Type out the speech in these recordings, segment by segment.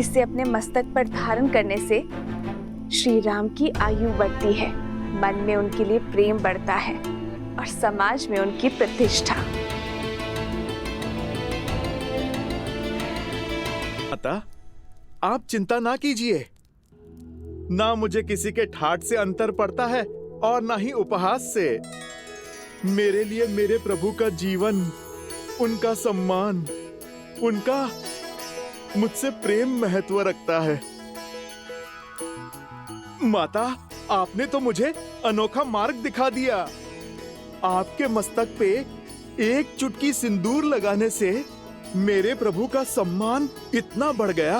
इसे अपने मस्तक पर धारण करने से श्री राम की आयु बढ़ती है, मन में उनके लिए प्रेम बढ़ता है और समाज में उनकी प्रतिष्ठा। माता, आप चिंता ना कीजिए। ना मुझे किसी के ठाठ से अंतर पड़ता है और ना ही उपहास से। मेरे लिए मेरे प्रभु का जीवन, उनका सम्मान, उनका मुझसे प्रेम महत्व रखता है। माता, आपने तो मुझे अनोखा मार्ग दिखा दिया। आपके मस्तक पे एक चुटकी सिंदूर लगाने से मेरे प्रभु का सम्मान इतना बढ़ गया।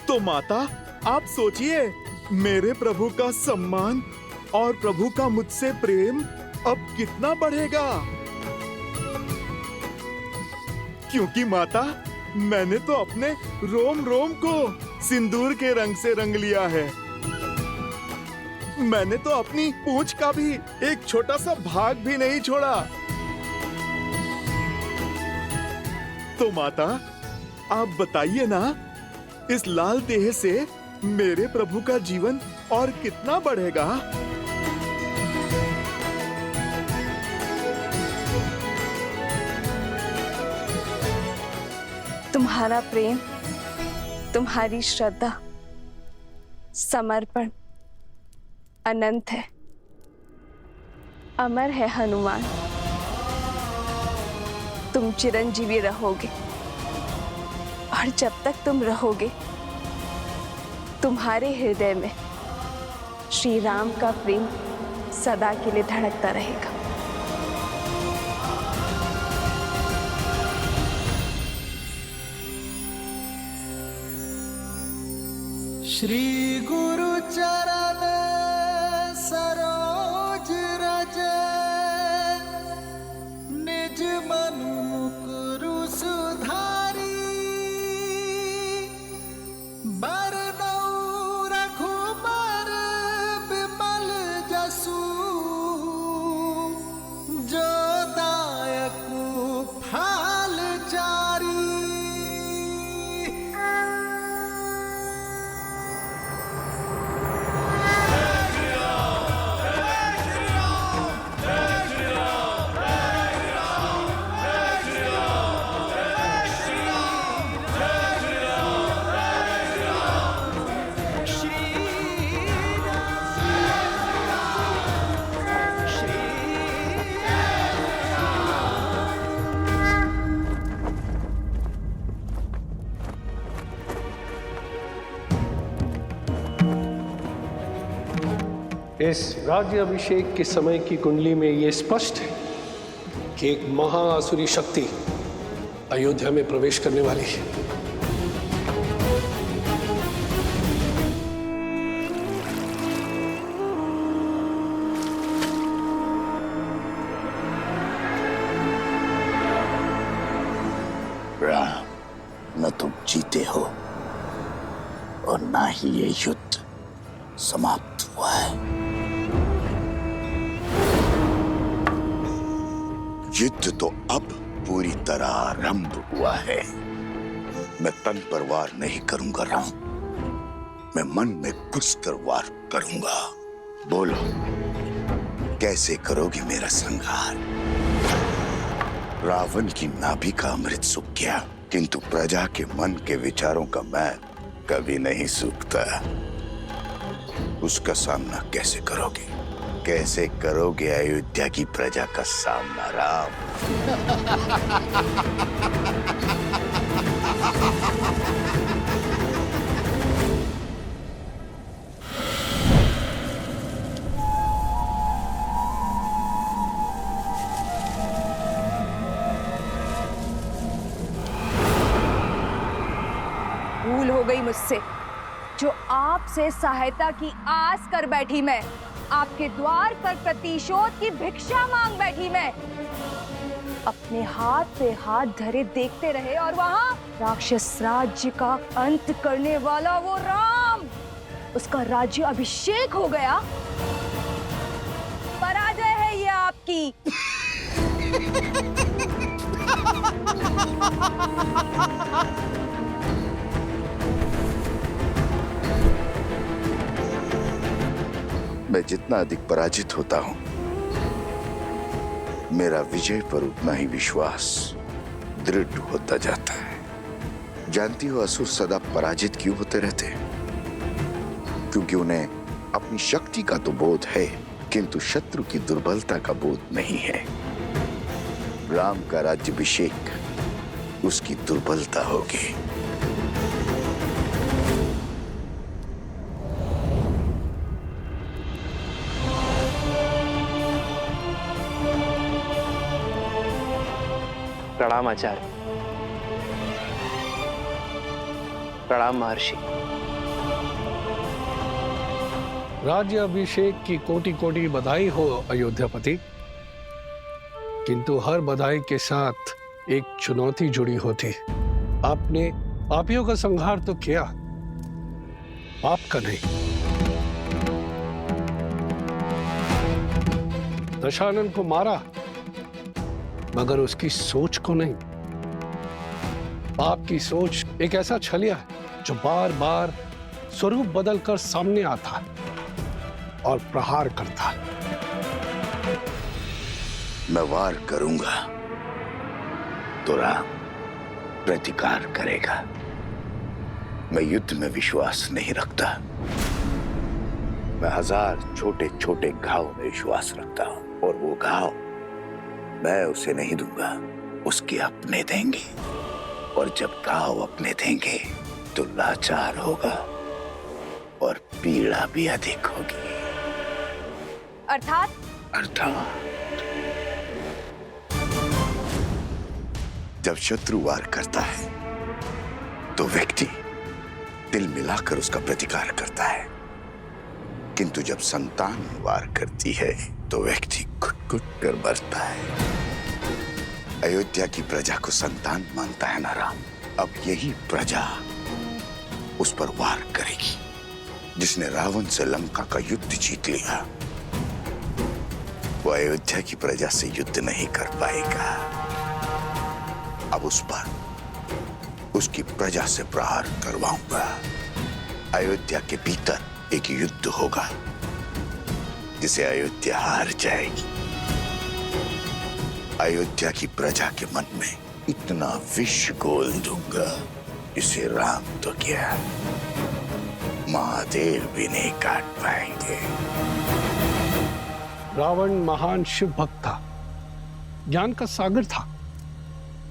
तो माता, आप सोचिए, मेरे प्रभु का सम्मान और प्रभु का मुझसे प्रेम अब कितना बढ़ेगा। क्योंकि माता, मैंने तो अपने रोम रोम को सिंदूर के रंग से रंग लिया है। मैंने तो अपनी पूंछ का भी एक छोटा सा भाग भी नहीं छोड़ा। तो माता, आप बताइए ना, इस लाल देह से मेरे प्रभु का जीवन और कितना बढ़ेगा। तुम्हारा प्रेम, तुम्हारी श्रद्धा, समर्पण अनंत है, अमर है हनुमान। तुम चिरंजीवी रहोगे और जब तक तुम रहोगे, तुम्हारे हृदय में श्री राम का प्रेम सदा के लिए धड़कता रहेगा। श्री गुरु चरण सरोज रज, निज मनु मुकुरु सुधारी। बरनउँ रघुबर बिमल जसु, जो दायकु फल चारी। इस राज्य अभिषेक के समय की कुंडली में यह स्पष्ट है कि एक महाआसुरी शक्ति अयोध्या में प्रवेश करने वाली है। राम, न तुम जीते हो और ना ही ये युद्ध समाप्त हुआ है। युद्ध तो अब पूरी तरह आरंभ हुआ है। मैं तन पर वार नहीं करूंगा राम, मैं मन में घुसकर वार करूंगा। बोलो, कैसे करोगे मेरा संहार? रावण की नाभि का अमृत सूख गया, किंतु प्रजा के मन के विचारों का मैं कभी नहीं सूखता। उसका सामना कैसे करोगे? कैसे करोगे अयोध्या की प्रजा का सामना राम? भूल हो गई मुझसे, जो आपसे सहायता की आस कर बैठी मैं, आपके द्वार पर प्रतिशोध की भिक्षा मांग बैठी मैं। अपने हाथ पे हाथ धरे देखते रहे और वहां राक्षस राज्य का अंत करने वाला वो राम, उसका राज्य अभिषेक हो गया। पराजय है ये आपकी। मैं जितना अधिक पराजित होता हूं, मेरा विजय पर उतना ही विश्वास दृढ़ होता जाता है। जानती हो असुर सदा पराजित क्यों होते रहते हैं? क्योंकि उन्हें अपनी शक्ति का तो बोध है, किंतु शत्रु की दुर्बलता का बोध नहीं है। राम का राज्याभिषेक उसकी दुर्बलता होगी। प्रणाम आचार्य। प्रणाम महर्षि। राज्याभिषेक की कोटि कोटि बधाई हो अयोध्यापति, किंतु हर बधाई के साथ एक चुनौती जुड़ी होती। आपने पापियों का संहार तो किया, पाप का नहीं। दशानन को मारा, मगर उसकी सोच को नहीं। पाप की सोच एक ऐसा छलिया जो बार बार स्वरूप बदलकर सामने आता और प्रहार करता। मैं वार करूंगा तो राम प्रतिकार करेगा। मैं युद्ध में विश्वास नहीं रखता। मैं 1000 छोटे छोटे घाव में विश्वास रखता हूं, और वो घाव मैं उसे नहीं दूंगा, उसके अपने देंगे। और जब घाव अपने देंगे तो लाचार होगा और पीड़ा भी अधिक होगी। अर्थात जब शत्रु वार करता है तो व्यक्ति दिल मिलाकर उसका प्रतिकार करता है, किंतु जब संतान वार करती है तो व्यक्ति घुट-घुट कर मरता है। अयोध्या की प्रजा को संतान मानता है ना राम। अब यही प्रजा उस पर वार करेगी। जिसने रावण से लंका का युद्ध जीत लिया, वो अयोध्या की प्रजा से युद्ध नहीं कर पाएगा। अब उस पर उसकी प्रजा से प्रहार करवाऊंगा। अयोध्या के भीतर एक युद्ध होगा जिसे अयोध्या हार जाएगी। अयोध्या की प्रजा के मन में इतना विष घोल दूंगा, इसे राम तो क्या, महादेव भी नहीं काट पाएंगे। रावण महान शिव भक्त था, ज्ञान का सागर था,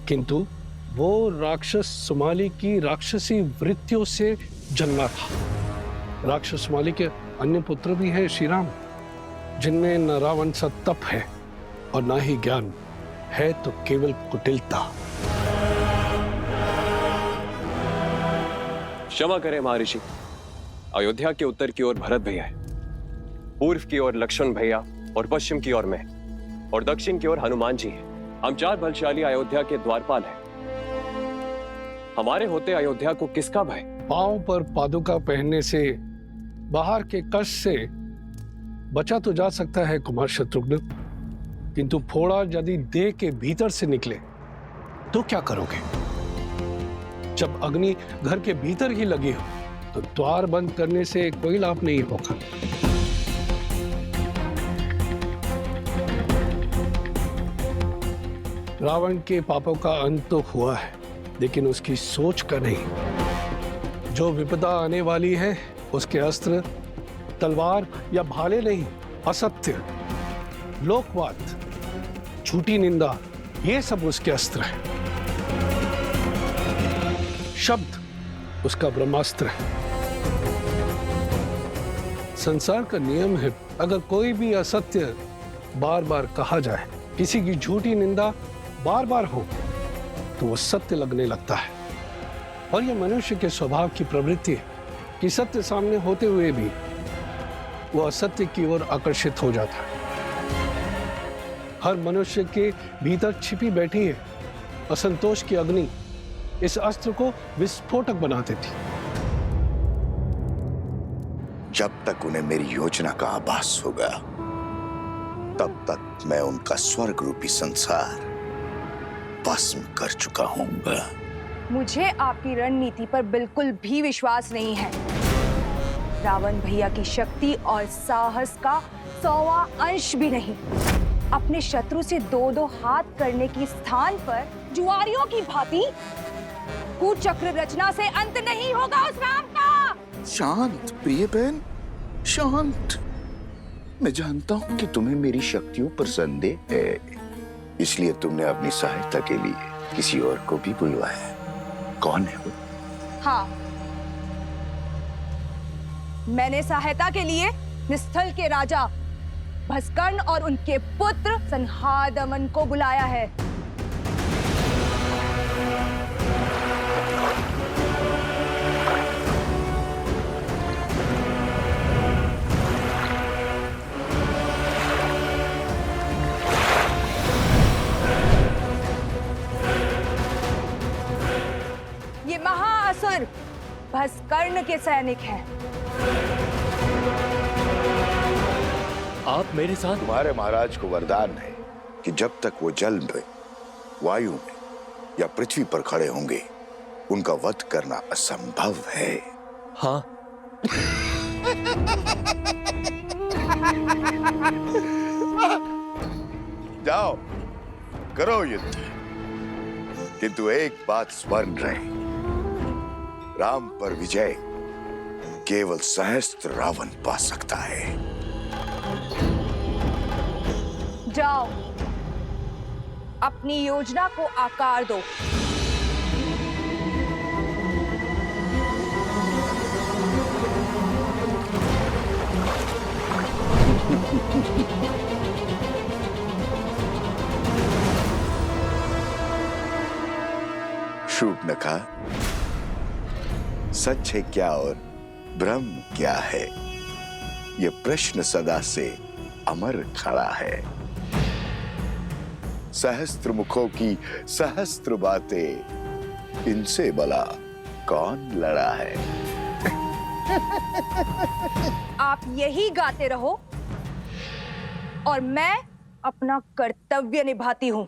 किंतु वो राक्षस सुमाली की राक्षसी वृत्तियों से जन्मा था। राक्षस सुमाली के अन्य पुत्र भी हैं श्री राम, जिनमें न रावण सा तप है और न ही ज्ञान है, तो केवल कुटिलता। क्षमा करें महर्षि, अयोध्या के उत्तर की ओर भरत भैया है, पूर्व की ओर लक्ष्मण भैया और पश्चिम की ओर मैं, और दक्षिण की ओर हनुमान जी हैं। हम 4 बलशाली अयोध्या के द्वारपाल हैं। हमारे होते अयोध्या को किसका भय? पांव पर पादुका पहनने से बाहर के कष्ट से बचा तो जा सकता है कुमार शत्रुघ्न, किंतु फोड़ा यदि देह के भीतर से निकले तो क्या करोगे? जब अग्नि घर के भीतर ही लगी हो तो द्वार बंद करने से कोई लाभ नहीं होगा। रावण के पापों का अंत तो हुआ है, लेकिन उसकी सोच का नहीं। जो विपदा आने वाली है उसके अस्त्र तलवार या भाले नहीं, असत्य, लोकवाद, झूठी निंदा, ये सब उसके अस्त्र है। शब्द उसका ब्रह्मास्त्र है। संसार का नियम है, अगर कोई भी असत्य बार बार कहा जाए, किसी की झूठी निंदा बार बार हो, तो वो सत्य लगने लगता है। और ये मनुष्य के स्वभाव की प्रवृत्ति है कि सत्य सामने होते हुए भी वो असत्य की ओर आकर्षित हो जाता है। हर मनुष्य के भीतर छिपी बैठी है असंतोष की अग्नि, इस अस्त्र को विस्फोटक बना देती। जब तक उन्हें मेरी योजना का आभास होगा, तब तक मैं उनका स्वर्ग रूपी संसार भस्म कर चुका हूंगा। मुझे आपकी रणनीति पर बिल्कुल भी विश्वास नहीं है। रावण भैया की शक्ति और साहस का 100वां अंश भी नहीं। अपने शत्रु से 2-2 हाथ करने की स्थान पर जुआरियों की भांति कुचक्र रचना से अंत नहीं होगा उस राम का। शांत प्रिय बहन, शांत। मैं जानता हूं कि तुम्हें मेरी शक्तियों पर संदेह है, इसलिए तुमने अपनी सहायता के लिए किसी और को भी बुलवाया। कौन है वो? हाँ, मैंने सहायता के लिए निस्थल के राजा भस्कर्ण और उनके पुत्र संहादमन को बुलाया है। ये महाअसुर भस्कर्ण के सैनिक हैं। आप मेरे साथ? तुम्हारे महाराज को वरदान है कि जब तक वो जल में, वायु में या पृथ्वी पर खड़े होंगे, उनका वध करना असंभव है। हाँ। जाओ, करो युद्ध, किंतु एक बात स्मरण रहे, राम पर विजय केवल सहस्त्र रावण पा सकता है। जाओ, अपनी योजना को आकार दो। शूर्पणखा, सच है क्या और भ्रम क्या है, ये प्रश्न सदा से अमर खड़ा है। सहस्त्र मुखों की सहस्त्र बातें, इनसे भला कौन लड़ा है? आप यही गाते रहो और मैं अपना कर्तव्य निभाती हूं।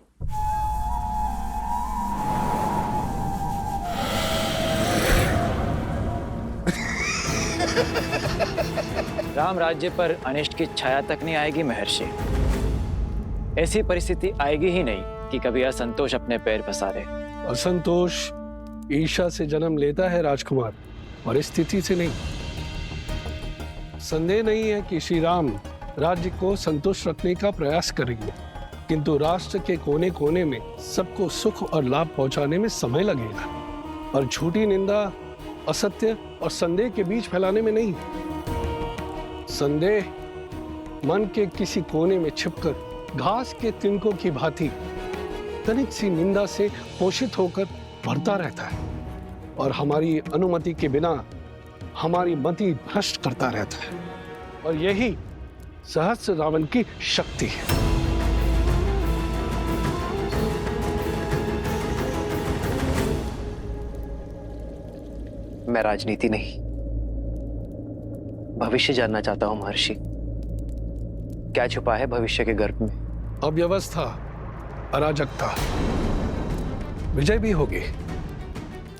राम राज्य पर अनिष्ट की छाया तक नहीं आएगी महर्षि। ऐसी परिस्थिति आएगी ही नहीं कि कभी असंतोष अपने पैर पसारे। असंतोष ईर्ष्या से जन्म लेता है राजकुमार, परिस्थिति से नहीं। संदेह नहीं है कि श्री राम राज्य को संतुष्ट रखने का प्रयास करेंगे, किंतु राष्ट्र के कोने कोने में सबको सुख और लाभ पहुंचाने में समय लगेगा, और झूठी निंदा, असत्य और संदेह के बीच फैलाने में नहीं। संदेह मन के किसी कोने में छिपकर घास के तिनकों की भांति तनिक सी निंदा से पोषित होकर बढ़ता रहता है, और हमारी अनुमति के बिना हमारी मति भ्रष्ट करता रहता है, और यही सहस्त्र रावण की शक्ति है। मैं राजनीति नहीं, भविष्य जानना चाहता हूं महर्षि। क्या छुपा है भविष्य के गर्भ में? अव्यवस्था, अराजकता, विजय भी होगी,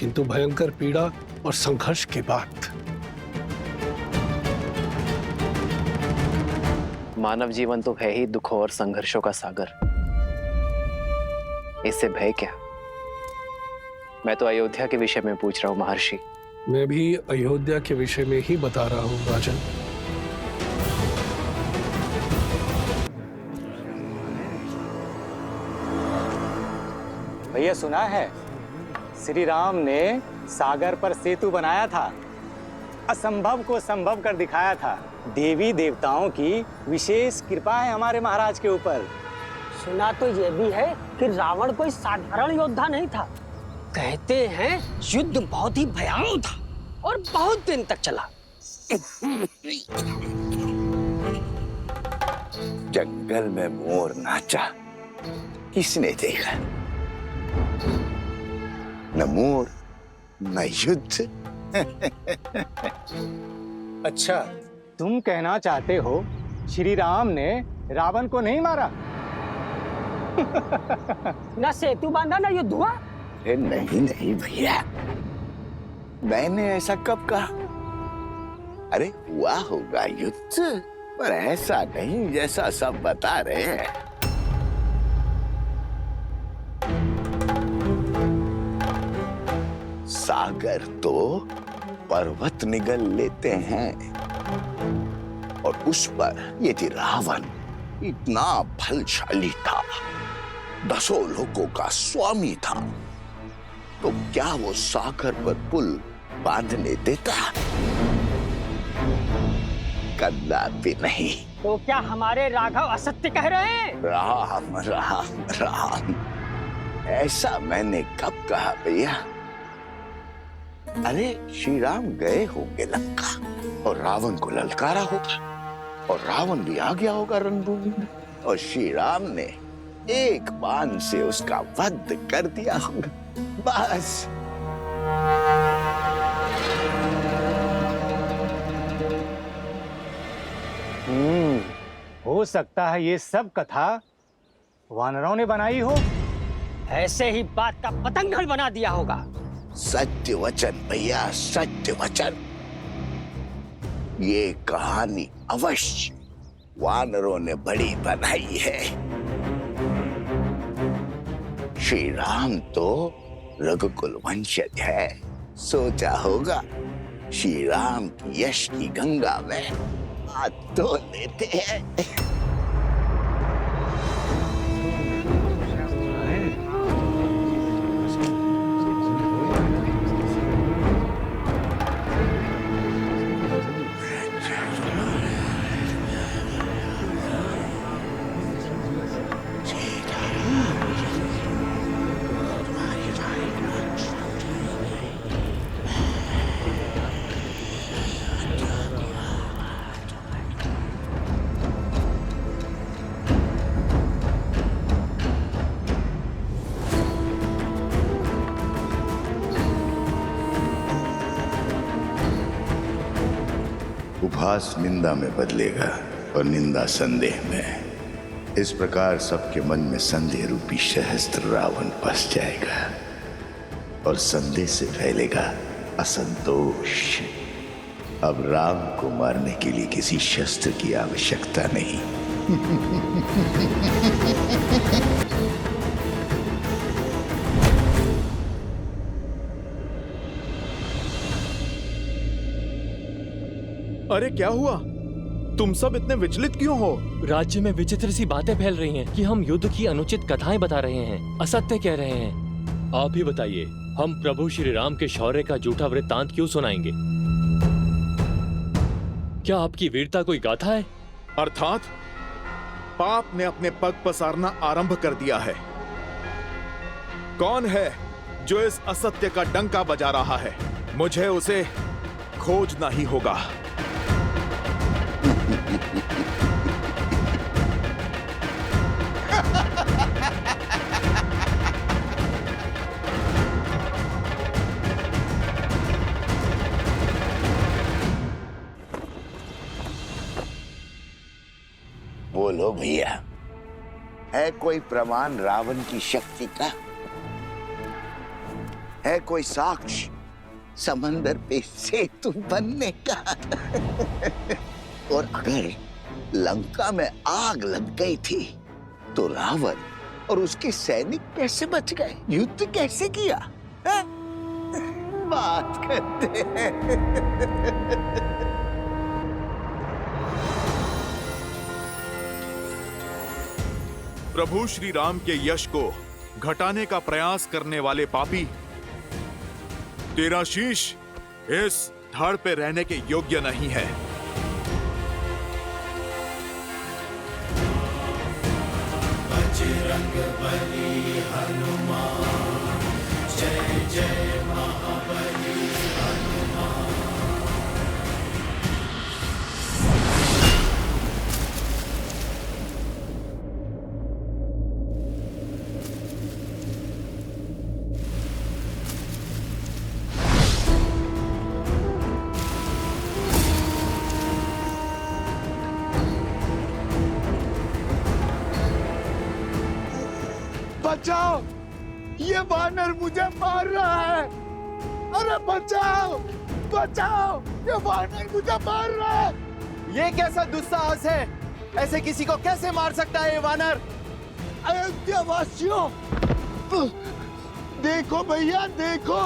किंतु भयंकर पीड़ा और संघर्ष के बाद। मानव जीवन तो है ही दुखों और संघर्षों का सागर, इससे भय क्या? मैं तो अयोध्या के विषय में पूछ रहा हूं महर्षि। मैं भी अयोध्या के विषय में ही बता रहा हूं राजन। भैया सुना है, श्री राम ने सागर पर सेतु बनाया था, असंभव को संभव कर दिखाया था। देवी देवताओं की विशेष कृपा है हमारे महाराज के ऊपर। सुना तो ये भी है कि रावण कोई साधारण योद्धा नहीं था। कहते हैं युद्ध बहुत ही भयावह था और बहुत दिन तक चला। जंगल में मोर नाचा, किसने देखा? न मोर न युद्ध। अच्छा, तुम कहना चाहते हो श्री राम ने रावण को नहीं मारा? ना सेतु बांधा ना युद्ध हुआ। नहीं नहीं भैया, मैंने ऐसा कब कहा? अरे हुआ होगा युद्ध, पर ऐसा नहीं जैसा सब बता रहे हैं। सागर तो पर्वत निगल लेते हैं, और उस पर यदि रावण इतना बलशाली था, 10 लोगों का स्वामी था, तो क्या वो सागर पर पुल बांधने देता? कदापि नहीं। तो क्या हमारे राघव असत्य कह रहे हैं? राम राम राम, ऐसा मैंने कब कहा भैया? अरे श्री राम गए होंगे लंका और रावण को ललकारा होगा, और रावण भी आ गया होगा रणभूमि में, और श्री राम ने एक बाण से उसका वध कर दिया होगा, बस। हो सकता है ये सब कथा वानरों ने बनाई हो। ऐसे ही बात का पतंगड़ बना दिया होगा। सत्य वचन भैया, सत्य वचन। ये कहानी अवश्य वानरों ने बड़ी बनाई है। श्री राम तो रघुकुल वंशज है, सोचा होगा श्री राम की यश की गंगा में हाथ धो लेते हैं। उपहास निंदा में बदलेगा और निंदा संदेह में। इस प्रकार सबके मन में संदेह रूपी सहस्त्र रावण बस जाएगा, और संदेह से फैलेगा असंतोष। अब राम को मारने के लिए किसी शस्त्र की आवश्यकता नहीं। अरे क्या हुआ? तुम सब इतने विचलित क्यों हो? राज्य में विचित्र सी बातें फैल रही हैं कि हम युद्ध की अनुचित कथाएं बता रहे हैं, असत्य कह रहे हैं। आप ही बताइए, हम प्रभु श्री राम के शौर्य का झूठा वृत्तांत क्यों सुनाएंगे? क्या आपकी वीरता कोई गाथा है? अर्थात पाप ने अपने पग पसारना आरंभ कर दिया है। कौन है जो इस असत्य का डंका बजा रहा है? मुझे उसे खोजना ही होगा। बोलो भैया, है कोई प्रमाण रावण की शक्ति का? है कोई साक्ष्य समंदर पे सेतु बनने का? और अगर लंका में आग लग गई थी तो रावण और उसके सैनिक कैसे बच गए? युद्ध कैसे किया? है? बात करते हैं। प्रभु श्री राम के यश को घटाने का प्रयास करने वाले पापी, तेरा शीश इस धड़ पे रहने के योग्य नहीं है। बजरंग बली हनुमान, जय जय महाबली हनुमान। बचाओ, ये वानर मुझे मार रहा है। अरे बचाओ, बचाओ, ये वानर मुझे मार रहा है। ये कैसा दुस्साहस है? ऐसे किसी को कैसे मार सकता है ये वानर? अयोध्या वासियों, देखो भैया, देखो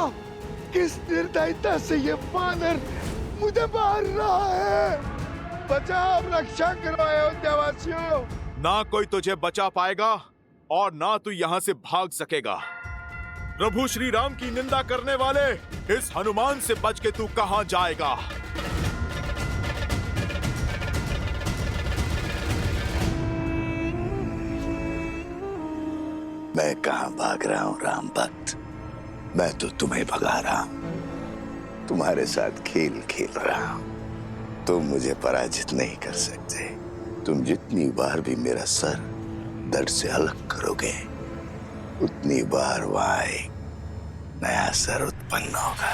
किस निर्दयता से ये वानर मुझे मार रहा है। बचाओ, रक्षा करो अयोध्या वासियों। ना कोई तुझे बचा पाएगा और ना तू यहाँ से भाग सकेगा। प्रभु श्री राम की निंदा करने वाले इस हनुमान से बच के तू कहां जाएगा? मैं कहां भाग रहा हूं राम भक्त, मैं तो तुम्हें भगा रहा हूं, तुम्हारे साथ खेल खेल रहा हूं। तुम मुझे पराजित नहीं कर सकते। तुम जितनी बार भी मेरा सर धड़ से अलग करोगे, उतनी बार वहां एक नया सर उत्पन्न होगा।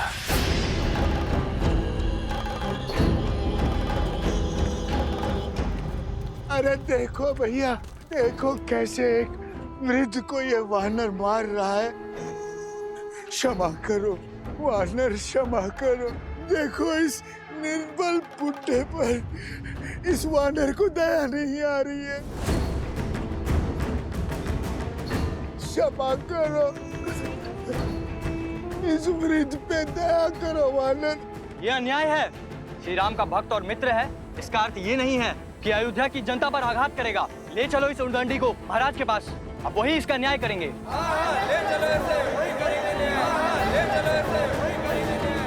अरे देखो भैया, देखो कैसे एक वृद्ध को ये वानर मार रहा है। क्षमा करो वानर, क्षमा करो। देखो इस निर्बल बुड्ढे पर इस वानर को दया नहीं आ रही है। क्षमा करो, इस वृद्ध पे दया करो वानर। ये अन्याय है। श्री राम का भक्त और मित्र है, इसका अर्थ ये नहीं है कि अयोध्या की जनता पर आघात करेगा। ले चलो इस उद्दंडी को महाराज के पास, अब वही इसका न्याय करेंगे। ले चलो ऐसे, वही करेंगे न्याय। ले चलो ऐसे, वही करेंगे न्याय।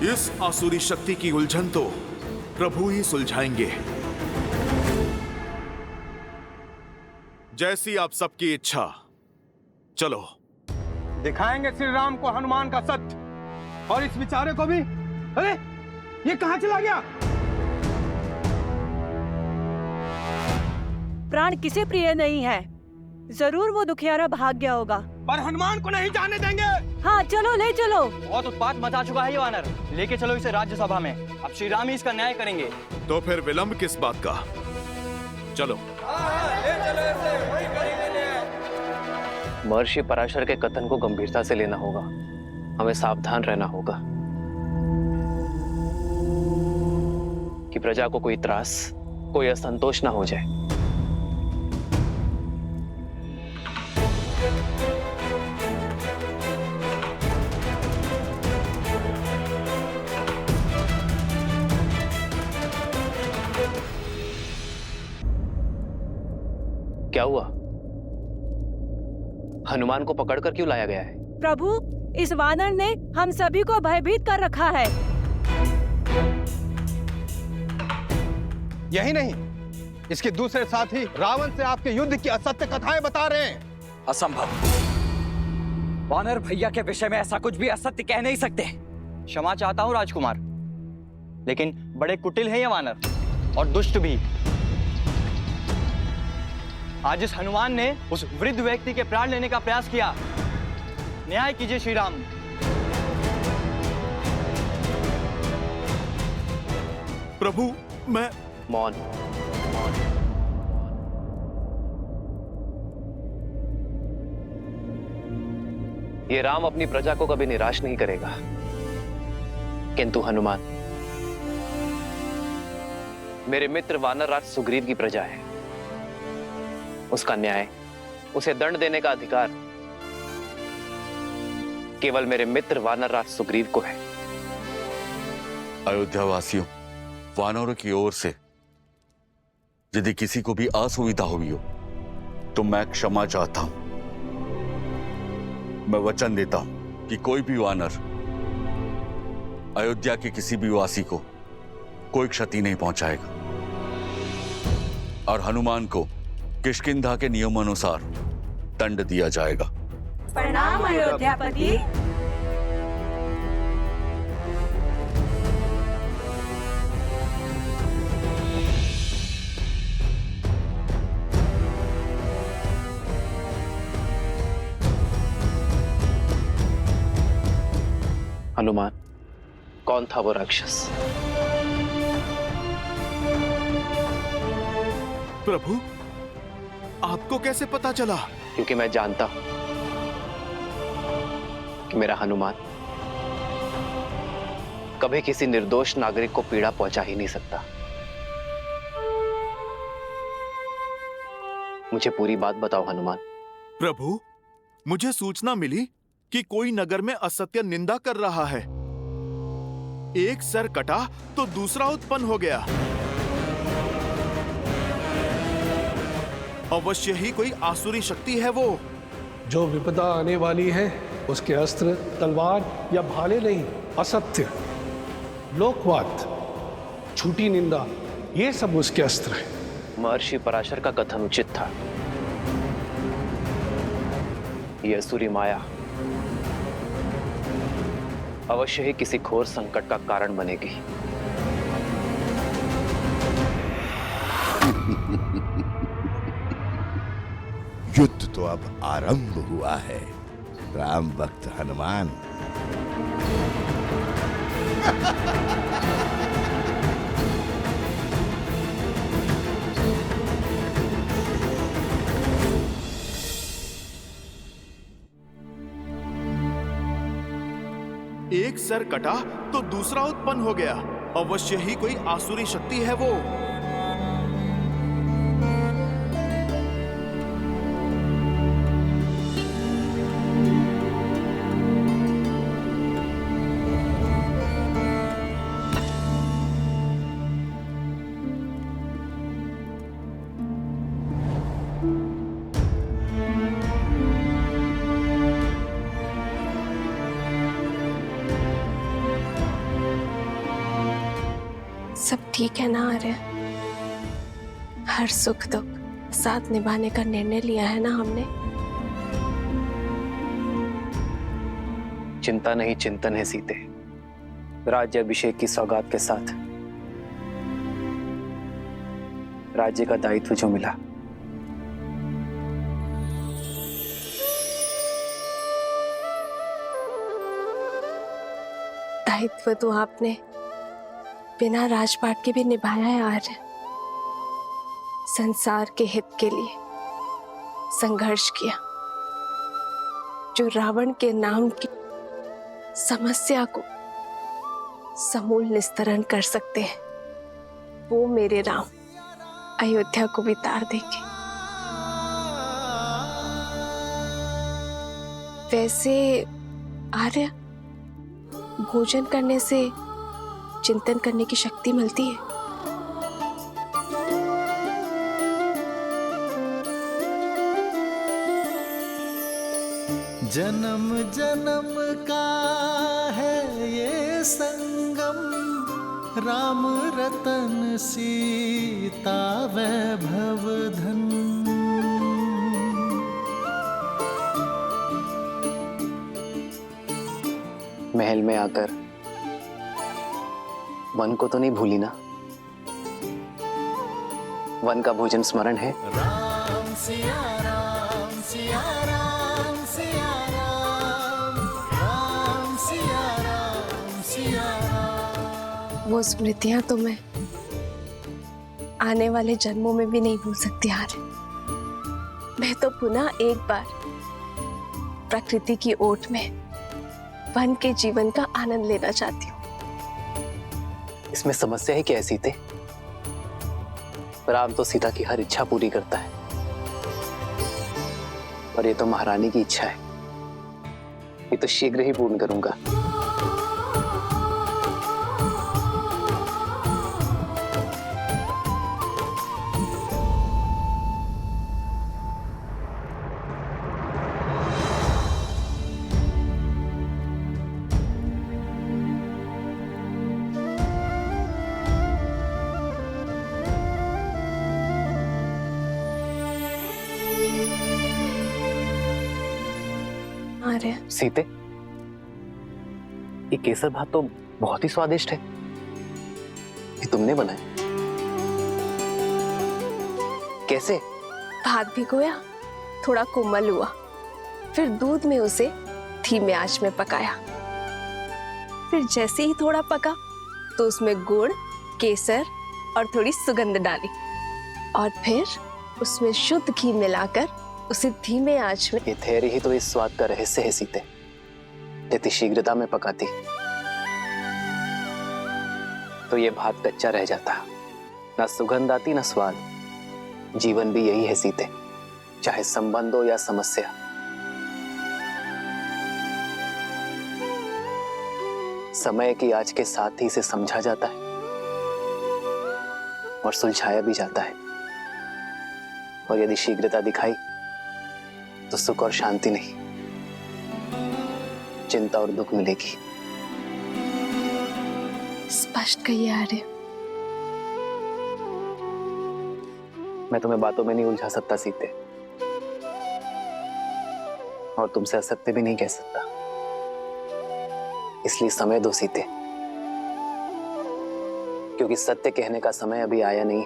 इस आसुरी शक्ति की उलझन तो प्रभु ही सुलझाएंगे। जैसी आप सबकी इच्छा। चलो दिखाएंगे श्री राम को हनुमान का सत्य, और इस बेचारे को भी। अरे ये कहां चला गया? प्राण किसे प्रिय नहीं है, जरूर वो दुखियारा भाग गया होगा। पर हनुमान को नहीं जाने देंगे। हाँ चलो, ले चलो। बहुत उत्पात मचा चुका है ये वानर, लेके चलो इसे राज्यसभा में। अब श्री राम ही इसका न्याय करेंगे। तो फिर विलंब किस बात का? चलो। ले चलो ऐसे, वही करेंगे न्याय। महर्षि पराशर के कथन को गंभीरता से लेना होगा, हमें सावधान रहना होगा कि प्रजा को कोई त्रास, कोई असंतोष ना हो जाए। क्या हुआ? हनुमान को पकड़कर क्यों लाया गया है? प्रभु, इस वानर ने हम सभी को भयभीत कर रखा है। यही नहीं, इसके दूसरे साथी रावण से आपके युद्ध की असत्य कथाएं बता रहे हैं। असंभव। वानर भैया के विषय में ऐसा कुछ भी असत्य कह नहीं सकते। क्षमा चाहता हूँ राजकुमार, लेकिन बड़े कुटिल हैं ये वानर और दुष्ट भी। आज इस हनुमान ने उस वृद्ध व्यक्ति के प्राण लेने का प्रयास किया। न्याय कीजिए श्री राम। प्रभु, मैं मौन। ये राम अपनी प्रजा को कभी निराश नहीं करेगा, किंतु हनुमान मेरे मित्र वानरराज सुग्रीव की प्रजा है। उसका न्याय, उसे दंड देने का अधिकार केवल मेरे मित्र वानरराज सुग्रीव को है। अयोध्या वासियों, वानरों की ओर से यदि किसी को भी असुविधा हुई हो तो मैं क्षमा चाहता हूं। मैं वचन देता हूं कि कोई भी वानर अयोध्या के किसी भी वासी को कोई क्षति नहीं पहुंचाएगा, और हनुमान को किष्किंधा के नियमानुसार दंड दिया जाएगा। प्रणाम अयोध्यापति। हनुमान, कौन था वो राक्षस? प्रभु, आपको कैसे पता चला? क्योंकि मैं जानता हूं। कि मेरा हनुमान कभी किसी निर्दोष नागरिक को पीड़ा पहुंचा ही नहीं सकता। मुझे पूरी बात बताओ हनुमान। प्रभु, मुझे सूचना मिली कि कोई नगर में असत्य निंदा कर रहा है। एक सर कटा तो दूसरा उत्पन्न हो गया। अवश्य ही कोई आसुरी शक्ति है वो। जो विपदा आने वाली है उसके अस्त्र तलवार या भाले नहीं, असत्य, लोकवाद, झूठी निंदा, ये सब उसके अस्त्र हैं। महर्षि पराशर का कथन उचित था। यह असुरी माया अवश्य ही किसी घोर संकट का कारण बनेगी। युद्ध तो अब आरंभ हुआ है राम भक्त हनुमान। एक सर कटा तो दूसरा उत्पन्न हो गया। अवश्य ही कोई आसुरी शक्ति है वो। सब ठीक है ना आर्य? हर सुख दुख साथ निभाने का निर्णय लिया है ना हमने? चिंता नहीं चिंतन है सीते। राज्य अभिषेक की सौगात के साथ राज्य का दायित्व जो मिला, दायित्व तो आपने बिना राजपाट के भी निभाया है आर्य। संसार के हित के लिए संघर्ष किया। जो रावण के नाम की समस्या को समूल निस्तरण कर सकते हैं, वो मेरे राम अयोध्या को भी तार देंगे। वैसे आर्य, भोजन करने से चिंतन करने की शक्ति मिलती है। जन्म जन्म का है ये संगम, राम रतन सीता वैभव धन। महल में आकर वन को तो नहीं भूली ना? वन का भोजन स्मरण है? राम सिया राम सिया राम सिया राम, राम सिया राम सिया राम। वो स्मृतियां तो मैं आने वाले जन्मों में भी नहीं भूल सकती आर्य। मैं तो पुनः एक बार प्रकृति की ओट में वन के जीवन का आनंद लेना चाहती हूँ। इसमें समस्या है क्या सीते? राम तो सीता की हर इच्छा पूरी करता है, और ये तो महारानी की इच्छा है। ये तो शीघ्र ही पूर्ण करूंगा। सीते, ये केसर भात तो बहुत ही स्वादिष्ट है। ये तुमने बनाया? कैसे? भात भिगोया, थोड़ा कोमल हुआ, फिर दूध में उसे धीमे आंच में पकाया। फिर जैसे ही थोड़ा पका तो उसमें गुड़, केसर और थोड़ी सुगंध डाली, और फिर उसमें शुद्ध घी मिलाकर उसे धीमे आंच में। ये ठहरी ही तो इस स्वाद का रहस्य है सीते। यदि शीघ्रता में पकाती तो ये भात कच्चा रह जाता, ना सुगंध आती ना स्वाद। जीवन भी यही है सीते, चाहे संबंध हो या समस्या। समय की आज के साथ ही इसे समझा जाता है और सुलझाया भी जाता है। और यदि शीघ्रता दिखाई तो सुख और शांति नहीं, चिंता और दुख मिलेगी। स्पष्ट कहिए आर्य। मैं तुम्हें बातों में नहीं उलझा सकता सीते, और तुमसे असत्य भी नहीं कह सकता, इसलिए समय दो सीते, क्योंकि सत्य कहने का समय अभी आया नहीं।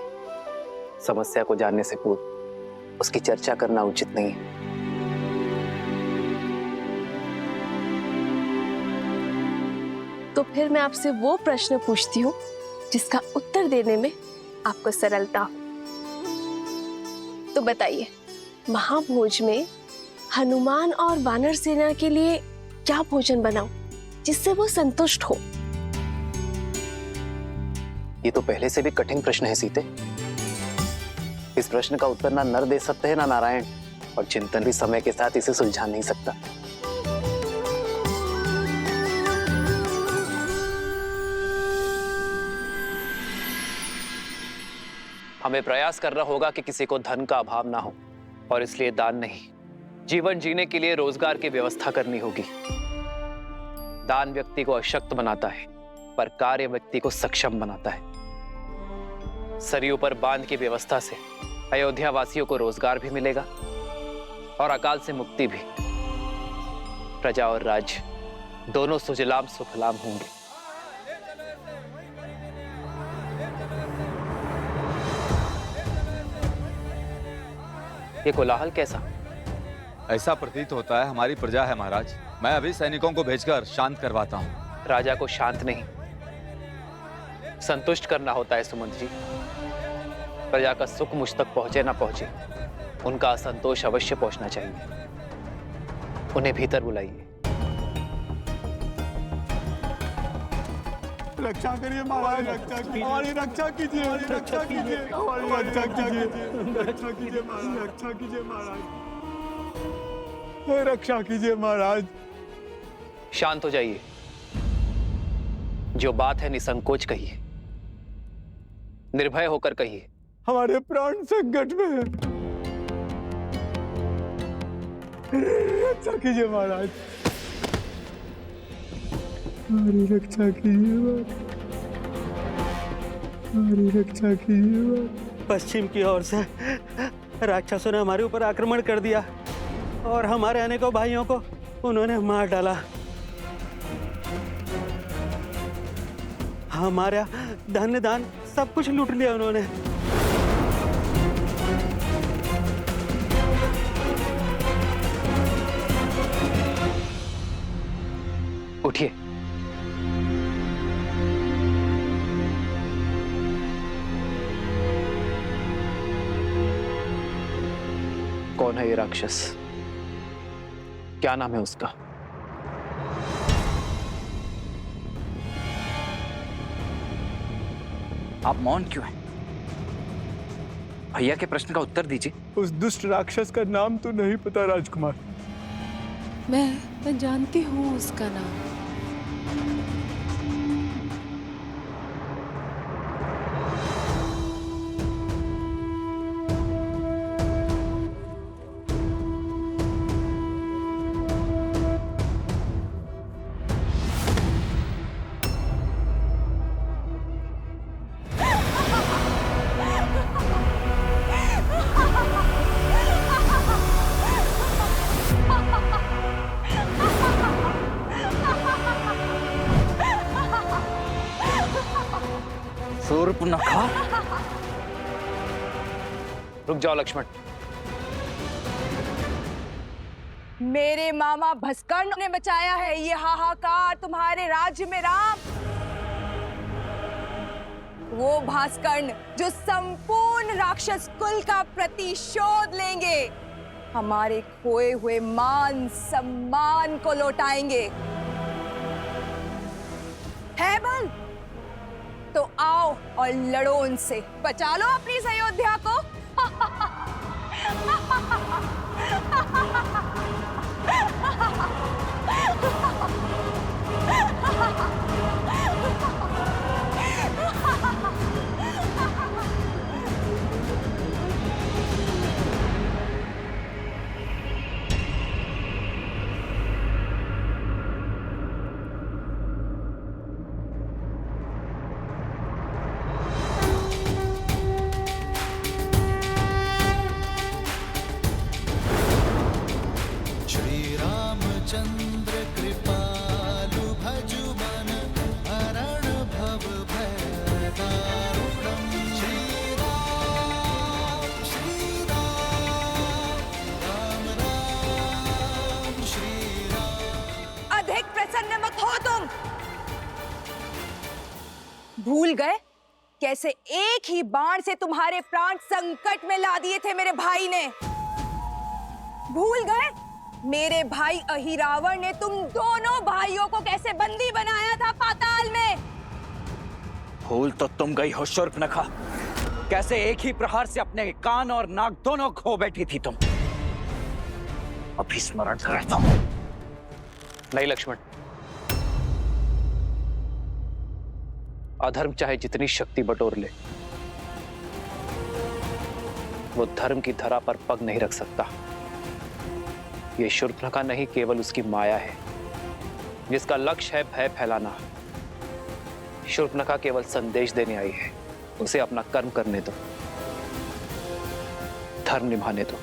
समस्या को जानने से पूर्व उसकी चर्चा करना उचित नहीं है। तो फिर मैं आपसे वो प्रश्न पूछती हूँ जिसका उत्तर देने में आपको सरलता हो। तो बताइए, महाभोज में हनुमान और वानर सेना के लिए क्या भोजन बनाऊं जिससे वो संतुष्ट हो? ये तो पहले से भी कठिन प्रश्न है सीते। इस प्रश्न का उत्तर ना नर दे सकते हैं ना नारायण, और चिंतन भी समय के साथ इसे सुलझा नहीं सकता। हमें प्रयास करना होगा कि किसी को धन का अभाव ना हो, और इसलिए दान नहीं, जीवन जीने के लिए रोजगार की व्यवस्था करनी होगी। दान व्यक्ति को अशक्त बनाता है, पर कार्य व्यक्ति को सक्षम बनाता है। सरयू पर बांध की व्यवस्था से अयोध्या वासियों को रोजगार भी मिलेगा और अकाल से मुक्ति भी। प्रजा और राज्य दोनों सुजलाम सुफलाम होंगे। ये कोलाहल कैसा? ऐसा प्रतीत होता है हमारी प्रजा है महाराज। मैं अभी सैनिकों को भेजकर शांत करवाता हूँ। राजा को शांत नहीं, संतुष्ट करना होता है सुमंत जी। प्रजा का सुख मुझ तक पहुंचे ना पहुंचे, उनका असंतोष अवश्य पहुंचना चाहिए। उन्हें भीतर बुलाइए। रक्षा करिए महाराज, रक्षा कीजिए, हमारी रक्षा कीजिए, रक्षा कीजिए, हमारी रक्षा कीजिए, रक्षा कीजिए महाराज, रक्षा कीजिए महाराज, रक्षा कीजिए महाराज। शांत हो जाइए। जो बात है निसंकोच कहिए, निर्भय होकर कहिए। हमारे प्राण संकट में है, रक्षा कीजिए महाराज, हमारी रक्षा कीजिए, हमारी रक्षा कीजिए। पश्चिम की ओर से राक्षसों ने हमारे ऊपर आक्रमण कर दिया और हमारे अनेकों भाइयों को उन्होंने मार डाला। हमारा धन दान सब कुछ लूट लिया उन्होंने। उठिए। कौन है ये राक्षस? क्या नाम है उसका? आप मौन क्यों हैं? भैया के प्रश्न का उत्तर दीजिए। उस दुष्ट राक्षस का नाम तो नहीं पता राजकुमार। मैं जानती हूँ उसका नाम। सूर्पनखा। रुक जाओ लक्ष्मण। मेरे मामा भस्कर्ण ने बचाया है ये हाहाकार तुम्हारे राज्य में राम। वो भास्कर्ण जो संपूर्ण राक्षस कुल का प्रतिशोध लेंगे, हमारे खोए हुए मान सम्मान को लौटाएंगे। है बल तो आओ और लड़ो उनसे, बचा लो अपनी इस अयोध्या को। चंद्र कृपालु भजु मन हरण भव भय दारुणम्। श्री राम राम राम श्री राम। अधिक प्रसन्न मत हो तुम। भूल गए कैसे एक ही बाण से तुम्हारे प्राण संकट में ला दिए थे मेरे भाई ने? भूल गए मेरे भाई अहिरावण ने तुम दोनों भाइयों को कैसे बंदी बनाया था पाताल में? भूल तो तुम गई हो शूर्पणखा, कैसे एक ही प्रहार से अपने कान और नाक दोनों खो बैठी थी तुम। अभी स्मरण करता हूं। नहीं लक्ष्मण, अधर्म चाहे जितनी शक्ति बटोर ले, वो धर्म की धरा पर पग नहीं रख सकता। ये शूर्पणखा नहीं, केवल उसकी माया है जिसका लक्ष्य है भय फैलाना। शूर्पणखा केवल संदेश देने आई है, उसे अपना कर्म करने दो, धर्म निभाने दो।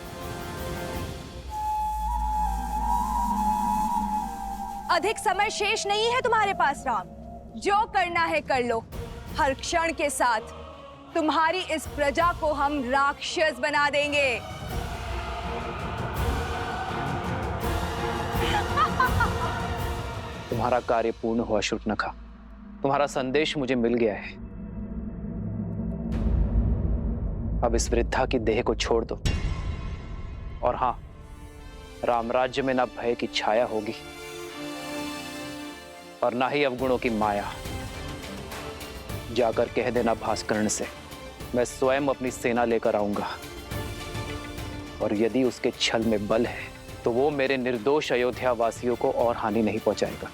अधिक समय शेष नहीं है तुम्हारे पास राम, जो करना है कर लो। हर क्षण के साथ तुम्हारी इस प्रजा को हम राक्षस बना देंगे। तुम्हारा कार्य पूर्ण हुआ शूर्पणखा, तुम्हारा संदेश मुझे मिल गया है। अब इस वृद्धा की देह को छोड़ दो। और हां, रामराज्य में ना भय की छाया होगी और ना ही अवगुणों की माया। जाकर कह देना भास्करण से, मैं स्वयं अपनी सेना लेकर आऊंगा, और यदि उसके छल में बल है तो वो मेरे निर्दोष अयोध्या वासियों को और हानि नहीं पहुंचाएगा।